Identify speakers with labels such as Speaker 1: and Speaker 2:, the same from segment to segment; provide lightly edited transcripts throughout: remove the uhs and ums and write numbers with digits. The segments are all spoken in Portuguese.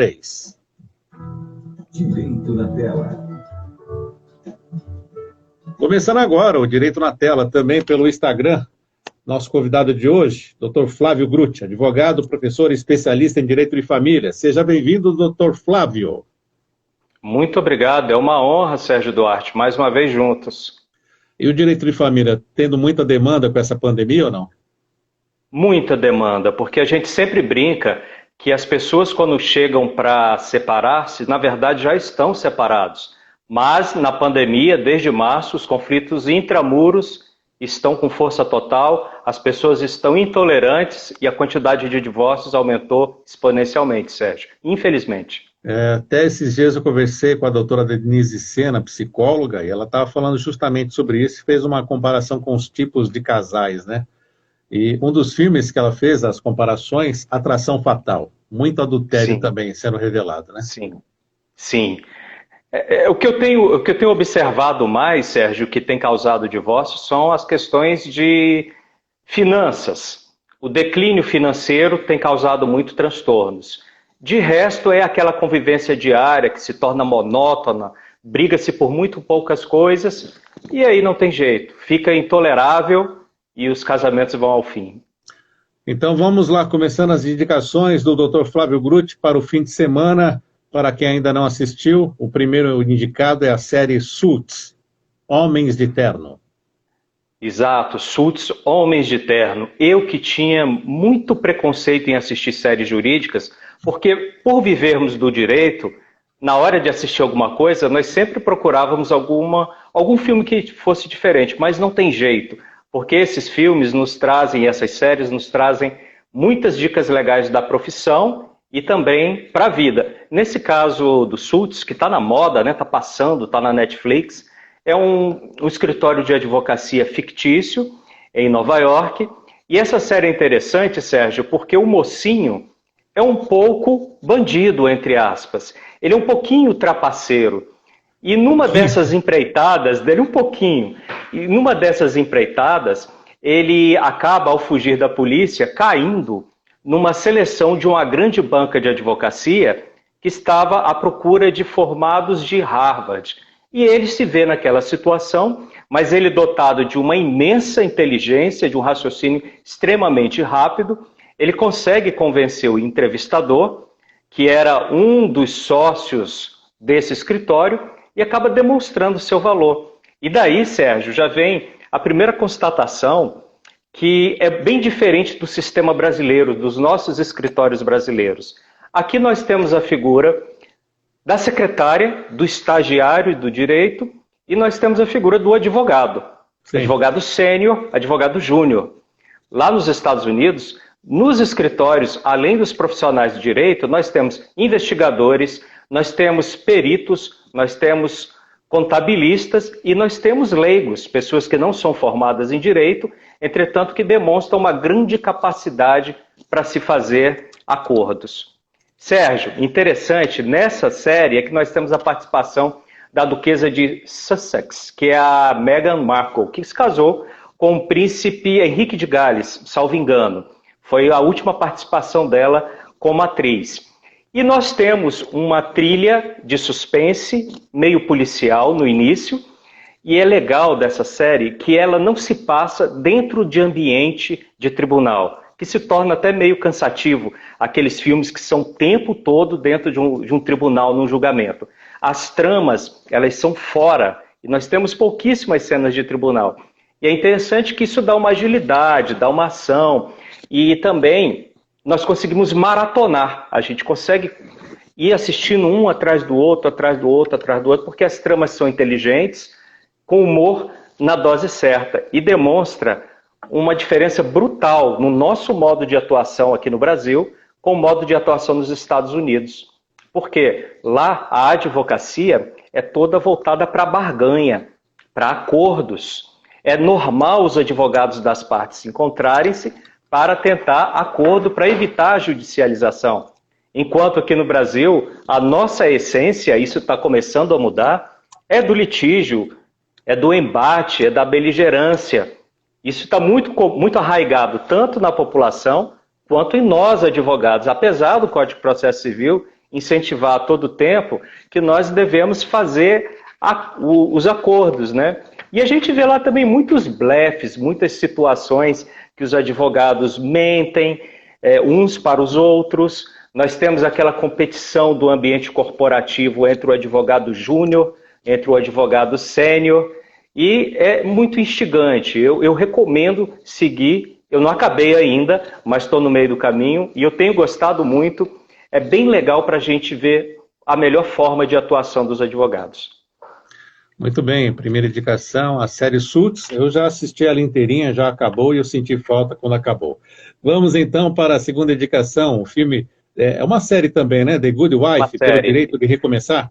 Speaker 1: 3.
Speaker 2: Direito na tela.
Speaker 1: Começando agora o Direito na Tela, também pelo Instagram. Nosso convidado de hoje, Dr. Flávio Grucci, advogado, professor e especialista em Direito de Família. Seja bem-vindo, Dr. Flávio.
Speaker 3: Muito obrigado, é uma honra, Sérgio Duarte, mais uma vez juntos.
Speaker 1: E o Direito de Família, tendo muita demanda com essa pandemia ou não?
Speaker 3: Muita demanda, porque a gente sempre brinca que as pessoas, quando chegam para separar-se, na verdade já estão separados. Mas, na pandemia, desde março, os conflitos intramuros estão com força total, as pessoas estão intolerantes e a quantidade de divórcios aumentou exponencialmente, Sérgio, infelizmente.
Speaker 1: Até esses dias eu conversei com a doutora Denise Sena, psicóloga, e ela estava falando justamente sobre isso, fez uma comparação com os tipos de casais, né? E um dos filmes que ela fez, as comparações, Atração Fatal. Muito adultério
Speaker 3: Sim.
Speaker 1: Também sendo revelado, né?
Speaker 3: Sim, sim. O que eu tenho observado mais, Sérgio, que tem causado divórcio, são as questões de finanças. O declínio financeiro tem causado muito transtornos. De resto, é aquela convivência diária que se torna monótona, briga-se por muito poucas coisas, e aí não tem jeito, fica intolerável e os casamentos vão ao fim.
Speaker 1: Então vamos lá, começando as indicações do Dr. Flávio Grucci para o fim de semana. Para quem ainda não assistiu, o primeiro indicado é a série Suits, Homens de Terno.
Speaker 3: Exato, Suits, Homens de Terno. Eu que tinha muito preconceito em assistir séries jurídicas, porque por vivermos do direito, na hora de assistir alguma coisa, nós sempre procurávamos algum filme que fosse diferente, mas não tem jeito, porque esses filmes nos trazem, essas séries nos trazem muitas dicas legais da profissão e também para a vida. Nesse caso do Suits, que está na moda, né, está passando, está na Netflix, é um escritório de advocacia fictício em Nova York. E essa série é interessante, Sérgio, porque o mocinho é um pouco bandido, entre aspas. Ele é um pouquinho trapaceiro. E numa dessas empreitadas dele, ele acaba, ao fugir da polícia, caindo numa seleção de uma grande banca de advocacia que estava à procura de formados de Harvard. E ele se vê naquela situação, mas ele dotado de uma imensa inteligência, de um raciocínio extremamente rápido, ele consegue convencer o entrevistador, que era um dos sócios desse escritório, e acaba demonstrando seu valor. E daí, Sérgio, já vem a primeira constatação que é bem diferente do sistema brasileiro, dos nossos escritórios brasileiros. Aqui nós temos a figura da secretária, do estagiário do direito, e nós temos a figura do advogado. Sim. Advogado sênior, advogado júnior. Lá nos Estados Unidos, nos escritórios, além dos profissionais de direito, nós temos investigadores, nós temos peritos, nós temos contabilistas e nós temos leigos, pessoas que não são formadas em direito, entretanto que demonstram uma grande capacidade para se fazer acordos. Sérgio, interessante, nessa série é que nós temos a participação da duquesa de Sussex, que é a Meghan Markle, que se casou com o príncipe Henrique de Gales, salvo engano. Foi a última participação dela como atriz. E nós temos uma trilha de suspense, meio policial no início, e é legal dessa série que ela não se passa dentro de ambiente de tribunal, que se torna até meio cansativo, aqueles filmes que são o tempo todo dentro de um tribunal, num julgamento. As tramas, elas são fora, e nós temos pouquíssimas cenas de tribunal. E é interessante que isso dá uma agilidade, dá uma ação, e também nós conseguimos maratonar, a gente consegue ir assistindo um atrás do outro, atrás do outro, atrás do outro, porque as tramas são inteligentes, com humor na dose certa, e demonstra uma diferença brutal no nosso modo de atuação aqui no Brasil com o modo de atuação nos Estados Unidos. Porque lá a advocacia é toda voltada para barganha, para acordos. É normal os advogados das partes encontrarem-se para tentar acordo, para evitar a judicialização. Enquanto aqui no Brasil, a nossa essência, isso está começando a mudar, é do litígio, é do embate, é da beligerância. Isso está muito arraigado, tanto na população, quanto em nós, advogados. Apesar do Código de Processo Civil incentivar a todo tempo que nós devemos fazer os acordos, né? E a gente vê lá também muitos blefes, muitas situações que os advogados mentem uns para os outros. Nós temos aquela competição do ambiente corporativo entre o advogado júnior, entre o advogado sênior, e é muito instigante. Eu recomendo seguir, eu não acabei ainda, mas estou no meio do caminho, e eu tenho gostado muito. É bem legal para a gente ver a melhor forma de atuação dos advogados.
Speaker 1: Muito bem, primeira indicação, a série Suits. Eu já assisti ela inteirinha, já acabou e eu senti falta quando acabou. Vamos então para a segunda indicação, o filme, é uma série também, né? The Good Wife, pelo direito de recomeçar?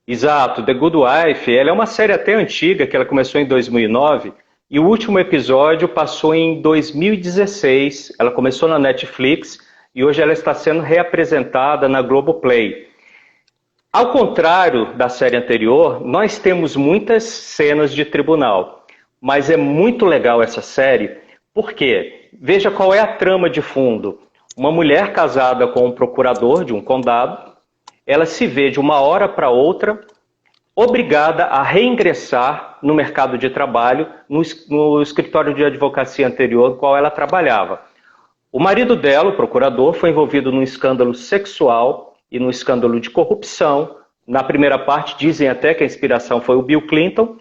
Speaker 3: Exato, The Good Wife, ela é uma série até antiga, que ela começou em 2009, e o último episódio passou em 2016, ela começou na Netflix, e hoje ela está sendo reapresentada na Globoplay. Ao contrário da série anterior, nós temos muitas cenas de tribunal, mas é muito legal essa série, porque veja qual é a trama de fundo. Uma mulher casada com um procurador de um condado, ela se vê de uma hora para outra obrigada a reingressar no mercado de trabalho no escritório de advocacia anterior no qual ela trabalhava. O marido dela, o procurador, foi envolvido num escândalo sexual e no escândalo de corrupção. Na primeira parte, dizem até que a inspiração foi o Bill Clinton.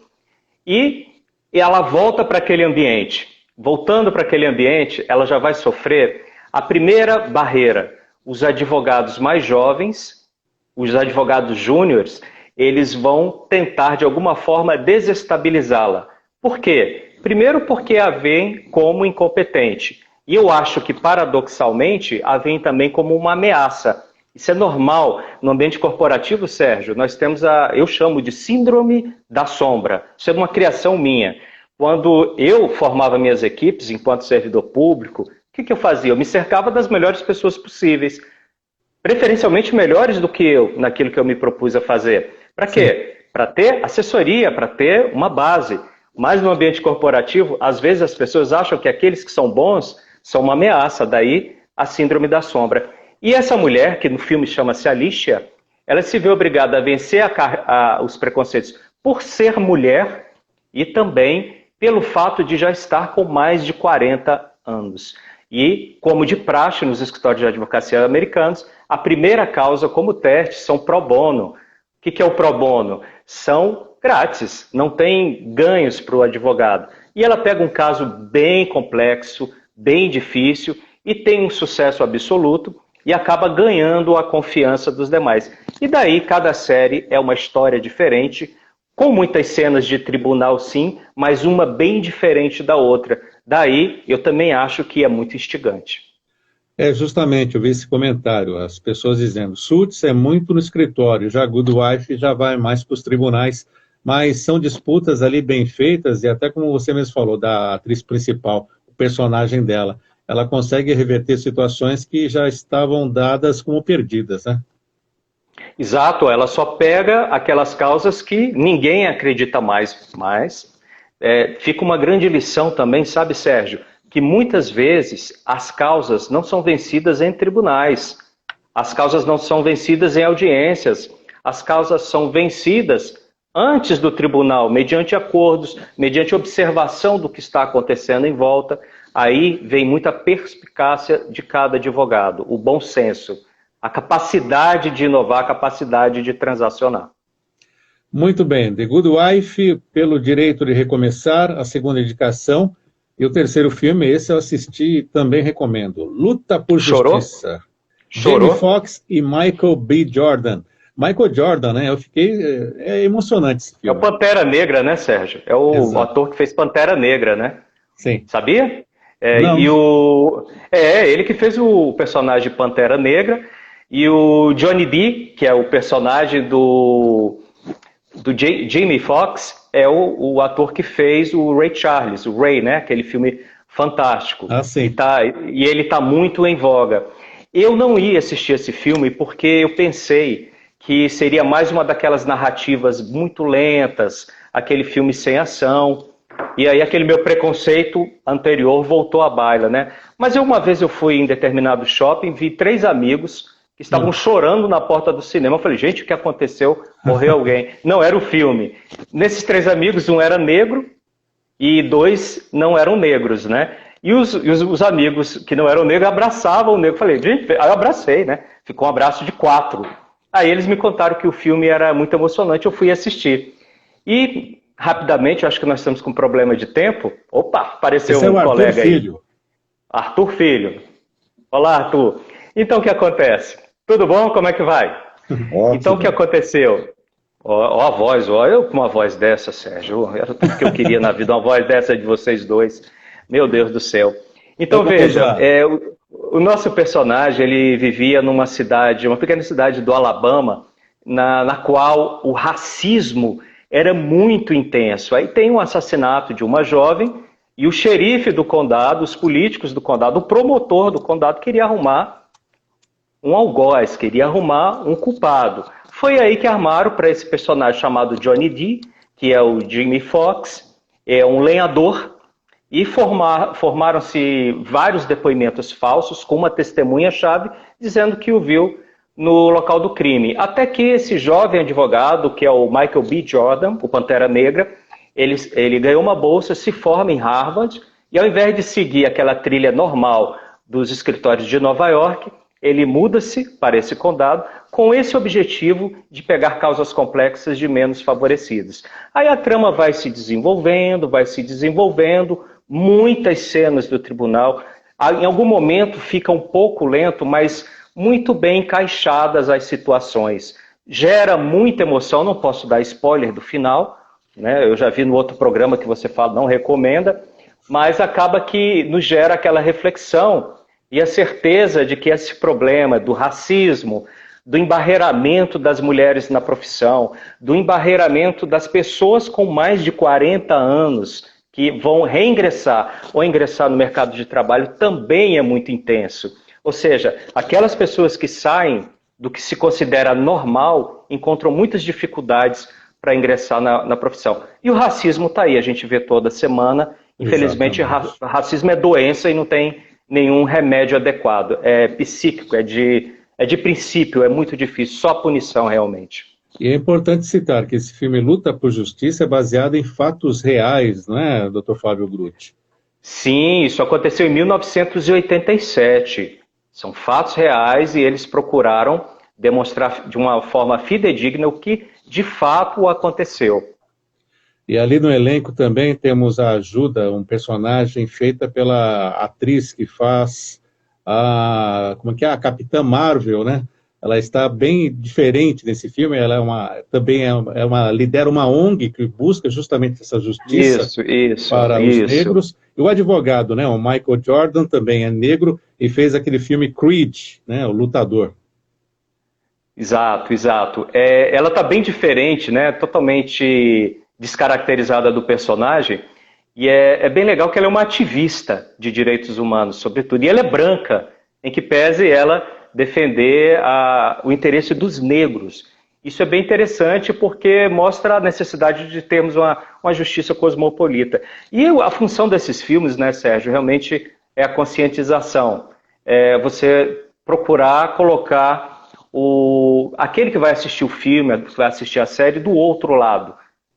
Speaker 3: E ela volta para aquele ambiente. Voltando para aquele ambiente, ela já vai sofrer a primeira barreira. Os advogados mais jovens, os advogados júniores, eles vão tentar, de alguma forma, desestabilizá-la. Por quê? Primeiro porque a veem como incompetente. E eu acho que, paradoxalmente, a veem também como uma ameaça. Isso é normal. No ambiente corporativo, Sérgio, nós temos eu chamo de síndrome da sombra. Isso é uma criação minha. Quando eu formava minhas equipes enquanto servidor público, o que eu fazia? Eu me cercava das melhores pessoas possíveis, preferencialmente melhores do que eu, naquilo que eu me propus a fazer. Para quê? Para ter assessoria, para ter uma base. Mas no ambiente corporativo, às vezes as pessoas acham que aqueles que são bons são uma ameaça, daí a síndrome da sombra. E essa mulher, que no filme chama-se Alicia, ela se vê obrigada a vencer os preconceitos por ser mulher e também pelo fato de já estar com mais de 40 anos. E, como de praxe nos escritórios de advocacia americanos, a primeira causa como teste são pro bono. O que é o pro bono? São grátis, não tem ganhos para o advogado. E ela pega um caso bem complexo, bem difícil, e tem um sucesso absoluto, e acaba ganhando a confiança dos demais. E daí, cada série é uma história diferente, com muitas cenas de tribunal, sim, mas uma bem diferente da outra. Daí, eu também acho que é muito instigante.
Speaker 1: Justamente, eu vi esse comentário, as pessoas dizendo, Suits é muito no escritório, já Good Wife já vai mais para os tribunais, mas são disputas ali bem feitas, e até como você mesmo falou, da atriz principal, o personagem dela, ela consegue reverter situações que já estavam dadas como perdidas, né?
Speaker 3: Exato, ela só pega aquelas causas que ninguém acredita mais, mas fica uma grande lição também, sabe, Sérgio, que muitas vezes as causas não são vencidas em tribunais, as causas não são vencidas em audiências, as causas são vencidas antes do tribunal, mediante acordos, mediante observação do que está acontecendo em volta. Aí vem muita perspicácia de cada advogado, o bom senso, a capacidade de inovar, a capacidade de transacionar.
Speaker 1: Muito bem, The Good Wife, pelo direito de recomeçar, a segunda indicação. E o terceiro filme, esse eu assisti e também recomendo, Luta por Justiça.
Speaker 3: Chorou?
Speaker 1: Jamie Foxx e Michael B. Jordan. Michael Jordan, né? Eu fiquei... É emocionante esse filme.
Speaker 3: É o Pantera Negra, né, Sérgio? É o ator que fez Pantera Negra, né?
Speaker 1: Sim.
Speaker 3: Sabia?
Speaker 1: Não.
Speaker 3: Ele que fez o personagem Pantera Negra, e o Johnny Depp, que é o personagem do Jamie Foxx, é o ator que fez o Ray Charles, o Ray, né? Aquele filme fantástico.
Speaker 1: Sim.
Speaker 3: E ele está muito em voga. Eu não ia assistir esse filme porque eu pensei que seria mais uma daquelas narrativas muito lentas, aquele filme sem ação. E aí aquele meu preconceito anterior voltou à baila, né? Mas uma vez eu fui em determinado shopping, vi 3 amigos que estavam chorando na porta do cinema. Eu falei, gente, o que aconteceu? Morreu alguém. Não, era o filme. Nesses 3 amigos, um era negro e 2 não eram negros, né? E os amigos que não eram negros abraçavam o negro. Eu falei, gente, aí eu abracei, né? Ficou um abraço de 4. Aí eles me contaram que o filme era muito emocionante, eu fui assistir. E, rapidamente, eu acho que nós estamos com problema de tempo. Opa, apareceu um colega aí. Filho. Arthur Filho. Olá, Arthur. Então, o que acontece? Tudo bom? Como é que vai? Ótimo. Então, o que aconteceu? Ó a voz, eu com uma voz dessa, Sérgio, era tudo que eu queria na vida, uma voz dessa de vocês dois. Meu Deus do céu. Então, veja, o nosso personagem, ele vivia numa cidade, uma pequena cidade do Alabama, na qual o racismo era muito intenso. Aí tem um assassinato de uma jovem e o xerife do condado, os políticos do condado, o promotor do condado queria arrumar um algoz, queria arrumar um culpado. Foi aí que armaram para esse personagem chamado Johnny D, que é o Jimmy Fox, é um lenhador, e formaram-se vários depoimentos falsos com uma testemunha-chave dizendo que o viu no local do crime. Até que esse jovem advogado, que é o Michael B. Jordan, o Pantera Negra, ele ganhou uma bolsa, se forma em Harvard, e ao invés de seguir aquela trilha normal dos escritórios de Nova York, ele muda-se para esse condado com esse objetivo de pegar causas complexas de menos favorecidos. Aí a trama vai se desenvolvendo, muitas cenas do tribunal. Em algum momento fica um pouco lento, mas muito bem encaixadas as situações. Gera muita emoção, não posso dar spoiler do final, né? Eu já vi no outro programa que você fala, não recomenda, mas acaba que nos gera aquela reflexão e a certeza de que esse problema do racismo, do embarreiramento das mulheres na profissão, do embarreiramento das pessoas com mais de 40 anos que vão reingressar ou ingressar no mercado de trabalho também é muito intenso. Ou seja, aquelas pessoas que saem do que se considera normal encontram muitas dificuldades para ingressar na profissão. E o racismo está aí, a gente vê toda semana. Infelizmente, racismo é doença e não tem nenhum remédio adequado. É psíquico, é de princípio, é muito difícil, só punição realmente.
Speaker 1: E é importante citar que esse filme Luta por Justiça é baseado em fatos reais, não é, Dr. Flávio Grutti?
Speaker 3: Sim, isso aconteceu em 1987. São fatos reais e eles procuraram demonstrar de uma forma fidedigna o que de fato aconteceu.
Speaker 1: E ali no elenco também temos a ajuda, um personagem feita pela atriz que faz a Capitã Marvel, né? Ela está bem diferente nesse filme, ela lidera uma ONG que busca justamente essa justiça para os negros. E o advogado, né, o Michael Jordan, também é negro e fez aquele filme Creed, né, o Lutador.
Speaker 3: Exato. Ela está bem diferente, né, totalmente descaracterizada do personagem, e é bem legal que ela é uma ativista de direitos humanos, sobretudo, e ela é branca, em que pese ela defender o interesse dos negros. Isso é bem interessante porque mostra a necessidade de termos uma justiça cosmopolita. E a função desses filmes, né, Sérgio, realmente é a conscientização. É você procurar colocar aquele que vai assistir o filme, que vai assistir a série, do outro lado.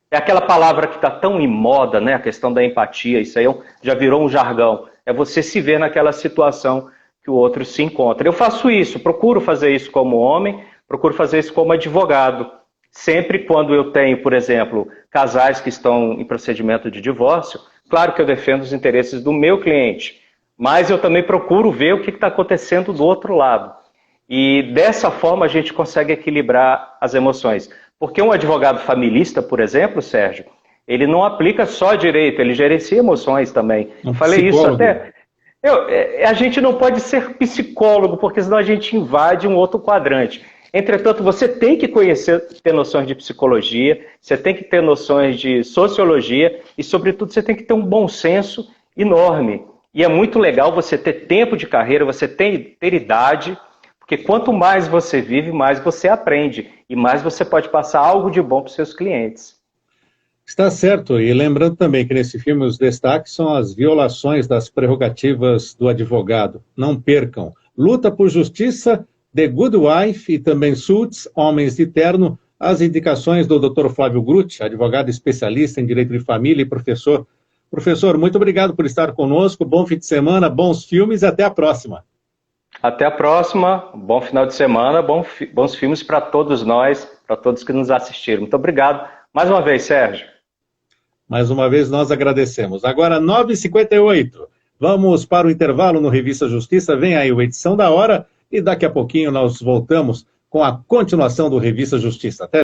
Speaker 3: É aquela palavra que está tão em moda, né, a questão da empatia, isso aí já virou um jargão. É você se ver naquela situação que o outro se encontra. Eu faço isso, procuro fazer isso como homem, procuro fazer isso como advogado. Sempre quando eu tenho, por exemplo, casais que estão em procedimento de divórcio, claro que eu defendo os interesses do meu cliente, mas eu também procuro ver o que está acontecendo do outro lado. E dessa forma a gente consegue equilibrar as emoções. Porque um advogado familista, por exemplo, Sérgio, ele não aplica só direito, ele gerencia emoções também. Eu falei isso até... a gente não pode ser psicólogo, porque senão a gente invade um outro quadrante. Entretanto, você tem que ter noções de psicologia, você tem que ter noções de sociologia e, sobretudo, você tem que ter um bom senso enorme. E é muito legal você ter tempo de carreira, você ter idade, porque quanto mais você vive, mais você aprende e mais você pode passar algo de bom para os seus clientes.
Speaker 1: Está certo, e lembrando também que nesse filme os destaques são as violações das prerrogativas do advogado. Não percam. Luta por Justiça, The Good Wife e também Suits, Homens de Terno, as indicações do Dr. Flávio Grutti, advogado especialista em direito de família e professor. Professor, muito obrigado por estar conosco, bom fim de semana, bons filmes e até a próxima.
Speaker 3: Até a próxima, bom final de semana, bons filmes para todos nós, para todos que nos assistiram. Muito obrigado mais uma vez, Sérgio.
Speaker 1: Mais uma vez nós agradecemos. Agora 9h58, vamos para o intervalo no Revista Justiça, vem aí a edição da hora e daqui a pouquinho nós voltamos com a continuação do Revista Justiça. Até